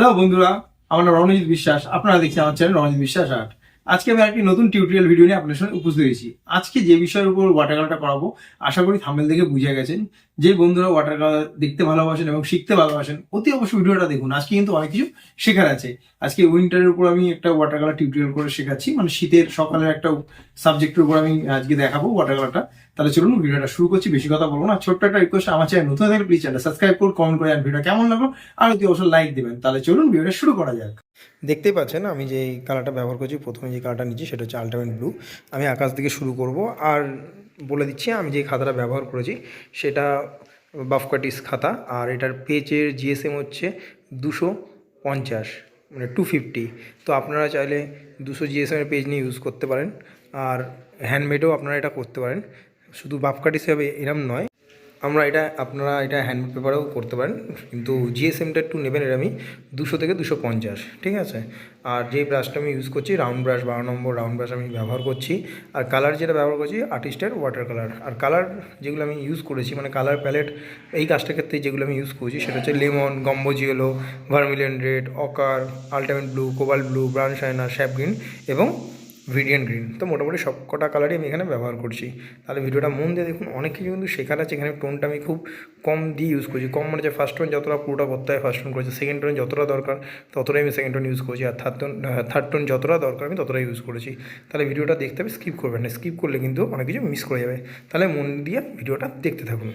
Hello বন্ধুরা, আমার নাম রণজিৎ বিশ্বাস। আপনারা দেখছেন আমার চ্যানেল রণজিৎ বিশ্বাস আর্ট। আজকে আমি একটি নতুন টিউটোরিয়াল ভিডিও নিয়ে আপনাদের সঙ্গে উপস্থিত হয়েছি। আজকে যে বিষয়ের উপর ওয়াটার কালারটা করাবো, আশা করি থাম্বনেল দেখে বুঝে গেছেন। যে বন্ধুরা ওয়াটার কালার দেখতে ভালোবাসেন এবং শিখতে ভালোবাসেন, অতি অবশ্যই ভিডিওটা দেখুন। আজকে কিন্তু অনেক কিছু শেখার আছে। আজকে উইন্টারের উপর আমি একটা ওয়াটার কালার টিউটোরিয়াল করে শেখাচ্ছি, মানে শীতের সকালের একটা সাবজেক্টের উপর আমি আজকে দেখাবো ওয়াটার কালারটা। তাহলে চলুন ভিডিওটা শুরু করছি, বেশি কথা বলবো না। ছোট্ট একটা রিকোয়েস্ট, আমার চ্যানেল নতুন থাকলে প্লিজ চ্যানেল সাবস্ক্রাইব করুন, কমেন্ট করে ভিডিও কেমন লাগলো আর অতি অবশ্যই লাইক দিবেন। তাহলে চলুন ভিডিওটা শুরু করা যাক। দেখতেই পাচ্ছেন আমি যে এই কালারটা ব্যবহার করছি, প্রথমে যে কালারটা নিচ্ছি সেটা হচ্ছে আল্টিমেট ব্লু। আমি আকাশ থেকে শুরু করব। আর বলে দিচ্ছি আমি যে খাতাটা ব্যবহার করেছি সেটা বাফ কাটিস খাতা, আর এটার পেজের জিএসএম হচ্ছে 250, মানে 250। তো আপনারা চাইলে 200 জিএসএমের পেজ নিয়ে ইউজ করতে পারেন, আর হ্যান্ডমেডও আপনারা এটা করতে পারেন। শুধু বাফ কাটিস হবে এরম নয়, আপনারা এটা হ্যান্ডমেড পেপারেও করতে পারেন, কিন্তু জিএসএমটা একটু নেবেন। এটা আমি 200 থেকে 250, ঠিক আছে। আর যেই ব্রাশটা আমি ইউজ করছি রাউন্ড ব্রাশ, 12 নম্বর রাউন্ড ব্রাশ আমি ব্যবহার করছি। আর কালার যেটা ব্যবহার করছি আর্টিস্টের ওয়াটার কালার। আর কালার যেগুলো আমি ইউজ করেছি, মানে কালার প্যালেট এই কাজটার ক্ষেত্রে যেগুলো আমি ইউজ করেছি সেটা হচ্ছে lemon, gamboge yellow, vermilion red, ochre, ultimate blue, cobalt blue, brown shiner, sap green এবং ভিডিয়ান গ্রিন। তো মোটামুটি সব কটা কালারই আমি এখানে ব্যবহার করছি। তাহলে ভিডিওটা মন দিয়ে দেখুন, অনেক কিছু কিন্তু শেখার আছে এখানে। টোনটা আমি খুব কম দিয়ে ইউজ করছি। কম মানে যে ফার্স্ট টোন যতটা পুরোটা করতে হয় ফার্স্ট টোন করেছি, সেকেন্ড টোন যতটা দরকার ততটাই আমি সেকেন্ড টোন ইউজ করেছি, আর থার্ড টোন যতটা দরকার আমি ততটাই ইউজ করেছি। তাহলে ভিডিওটা দেখতে হবে, স্কিপ করবেন না। স্কিপ করলে কিন্তু অনেক কিছু মিস করে যাবে। তাহলে মন দিয়ে ভিডিওটা দেখতে থাকুন।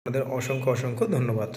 আপনাদের অসংখ্য অসংখ্য ধন্যবাদ।